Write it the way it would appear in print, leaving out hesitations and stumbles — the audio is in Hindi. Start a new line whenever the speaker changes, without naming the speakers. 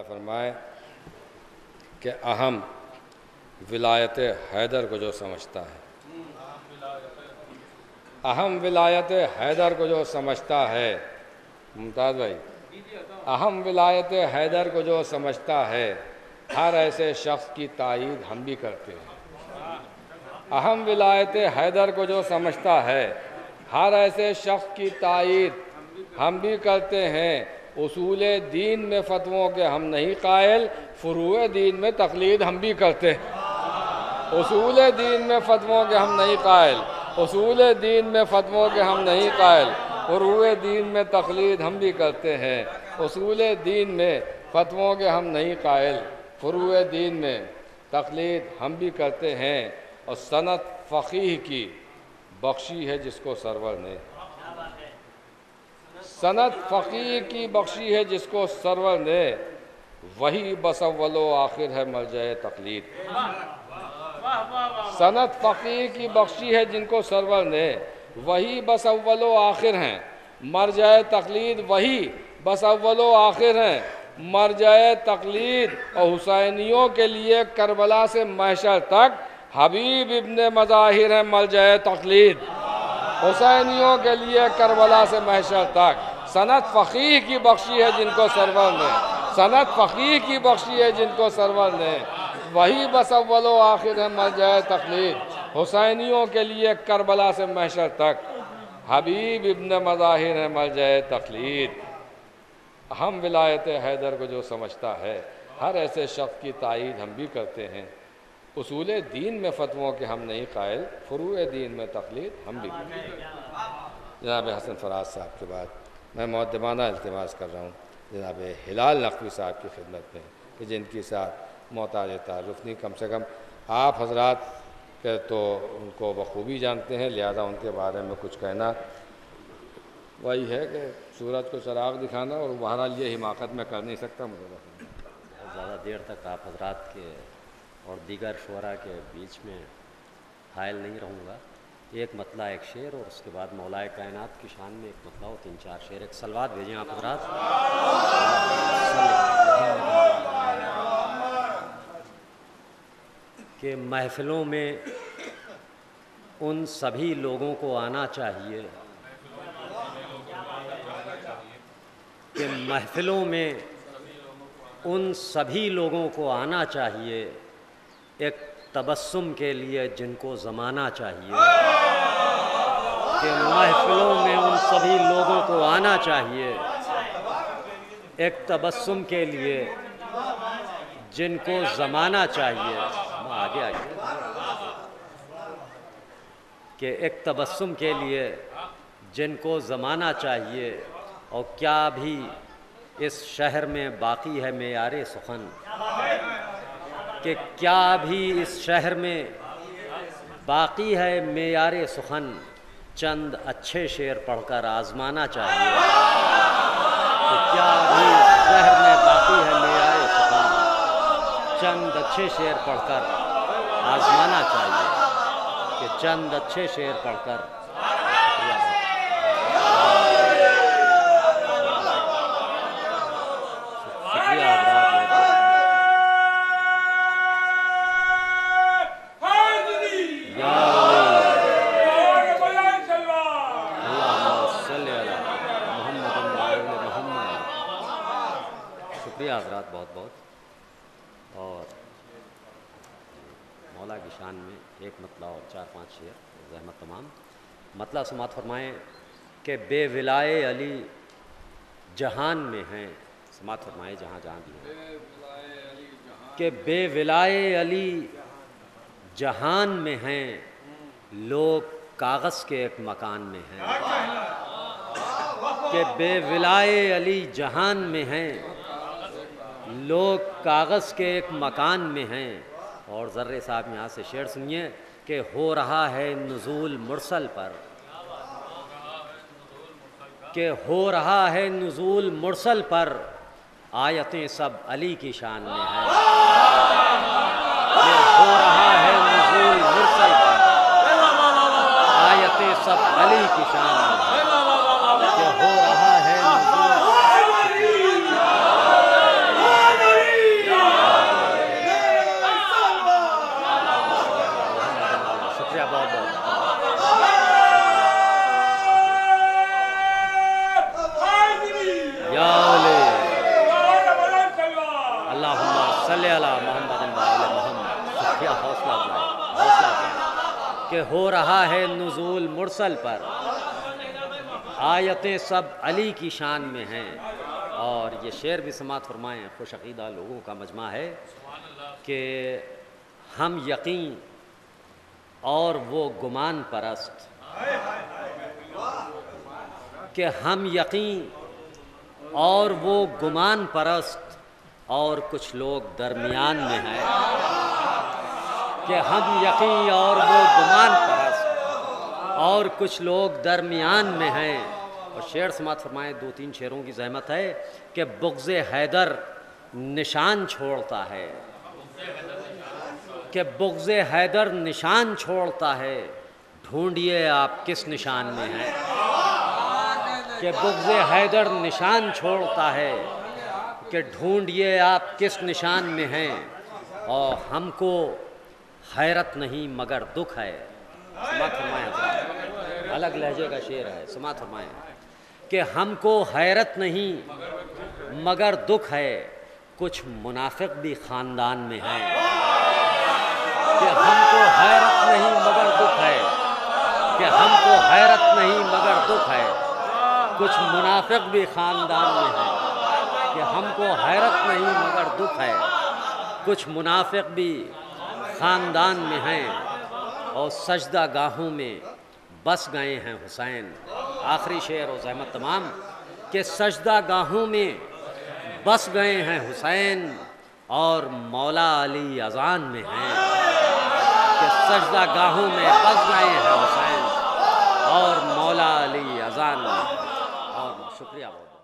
फरमाए कि अहम विलायत हैदर को जो समझता है, अहम विलायत हैदर को जो समझता है, मुमताज़ भाई, अहम विलायत हैदर को जो समझता है, हर ऐसे शख्स की तायीद हम भी करते हैं। अहम विलायत हैदर को जो समझता है, हर ऐसे शख्स की तायीद हम भी करते हैं। उसूले दीन में फतवों के हम नहीं कायल, फुरूए दीन में तकलीद हम भी करते हैं। उसूले दीन में फतवों के हम नहीं कायल, उसूले दीन में फतवों के हम नहीं कायल, फुरूए दीन में तकलीद हम भी करते हैं। उसूले दीन में फतवों के हम नहीं कायल, फुरूए दीन में तकलीद हम भी करते हैं। और सनत फ़क़ीह की बख्शी है जिसको सरवर ने, सनत फ़क़ीह की बख्शी है जिसको सरवर ने, वही बस अव्वलो आखिर है मरजाए तकलीद। सनत फ़क़ीह की बख्शी है जिनको सरवर ने, वही बस अव्वलो आखिर हैं मरजाए तकलीद, वही बस अव्वलो आखिर हैं मरजाए तकलीद। और हुसैनियों के लिए करबला से महशर तक हबीब इब्ने मज़ाहिर हैं मरजाए तकलीद। हुसैनियों के लिए करबला से महशर तक सनत फ़क़ीह की बख्शी है जिनको सरवर ने, सनत फ़क़ीह की बख्शी है जिनको सरवर ने, वही बस अव्वलो आखिर है मरजाए तकलीद। हुसैनियों के लिए करबला से महशर तक हबीब इब्ने मज़ाहिर हैं मरजाए तकलीद। हम विलायत हैदर को जो समझता है, हर ऐसे शख्स की तायीद हम भी करते हैं। उसूले दीन में फतवों के हम नहीं कायल, फुरूए दीन में तकलीद हम भी करते हैं। जनाब हसन फराज साहब के बाद मैं मुक़द्दमाना इल्तिमास कर रहा हूँ जनाब हिलाल नक़वी साहब की खिदमत में कि जिनकी साथ मोहताज तारुफ़ नहीं, कम से कम आप हजरात के तो उनको बखूबी जानते हैं, लिहाजा उनके बारे में कुछ कहना वही है कि सूरज को चराग दिखाना, और बहरहाल ये हिमाकत में कर नहीं सकता। मुझे
बहुत ज़्यादा देर तक आप हजरात के और दीगर शुअरा के बीच में हायल नहीं रहूँगा। एक मतला एक शेर और उसके बाद मौलाए कायनात की शान में एक मतला और 3-4 शेर। एक सलवात भेजें आप हजरात। कि महफ़िलों में उन सभी लोगों को आना चाहिए, कि महफ़िलों में उन सभी लोगों को आना चाहिए, एक तबस्सुम के लिए जिनको ज़माना चाहिए। कि महफ़िलों में उन सभी लोगों को आना चाहिए, एक तबस्सुम के लिए जिनको ज़माना चाहिए। आगे आगे कि एक तबस्सुम के लिए जिनको ज़माना चाहिए। और क्या भी इस शहर में बाकी है मेयारे सुखन, कि क्या भी इस शहर में बाकी है मेयारे सुखन, चंद अच्छे शेर पढ़कर आज़माना चाहिए। कि क्या भी इस शहर में बाकी है मेयारे सुखन, चंद अच्छे शेर पढ़कर आज़माना चाहिए। कि चंद अच्छे शेर पढ़कर हज़रात बहुत बहुत। और मौला की शान में एक मतला और 4-5 शेर ज़हमत तमाम। मतला समात फरमाएँ कि बेविलाए अली जहान में हैं, समात फरमाए जहाँ जहाँ भी हैं, कि बेविलाए अली जहान में हैं, लोग कागज़ के एक मकान में हैं। कि बेविलाए अली जहान में हैं, लोग कागज़ के एक मकान में हैं। और ज़र्रे साहब यहाँ से शेर सुनिए कि हो रहा है नुज़ूल मुरसल पर, कि हो रहा है नुज़ूल मुरसल पर, आयतें सब अली की शान में हैं। कि हो रहा है नुज़ूल मुरसल पर, आयतें सब अली की शान में हैं। कि हो रहा है नुज़ूल कि हो रहा है नुज़ूल मुरसल पर, आयतें सब अली की शान में हैं। और ये शेर भी समात फरमाएँ, खुश अक़ीदा लोगों का मजमा है कि हम यकीन और वो गुमान परस्त, कि हम यकीन और वो गुमान परस्त और कुछ लोग दरमियान में हैं, कि हम यकीन और वो गुमान परस्त और कुछ लोग दरमियान में हैं। और शेर समात फरमाएँ, 2-3 शेरों की ज़हमत है कि बुग़्ज़े हैदर निशान छोड़ता है, कि बुग़्ज़े हैदर निशान छोड़ता है, ढूंढिए आप किस निशान में हैं। कि बुग़्ज़े हैदर निशान छोड़ता है, कि ढूंढिए आप किस निशान में हैं। और हमको हैरत नहीं मगर दुख है। समात फरमाएँ, अलग लहजे का शेर है। समात फरमाएँ कि हमको हैरत नहीं मगर दुख है, कुछ मुनाफिक भी ख़ानदान में हैं। कि हमको हैरत नहीं मगर दुख है, कि हमको हैरत नहीं मगर दुख है, कुछ मुनाफिक भी ख़ानदान में हैं। कि हमको हैरत नहीं मगर दुख है, कुछ मुनाफिक भी ख़ानदान में हैं। और सजदा गाहों में बस गए हैं हुसैन। आखिरी शेर और ज़हमत तमाम कि सजदा गाहों में बस गए हैं हुसैन और मौला अली अज़ान में हैं। कि सजदा गाहों में बस गए हैं हुसैन और मौला अली अज़ान में। और शुक्रिया बहुत।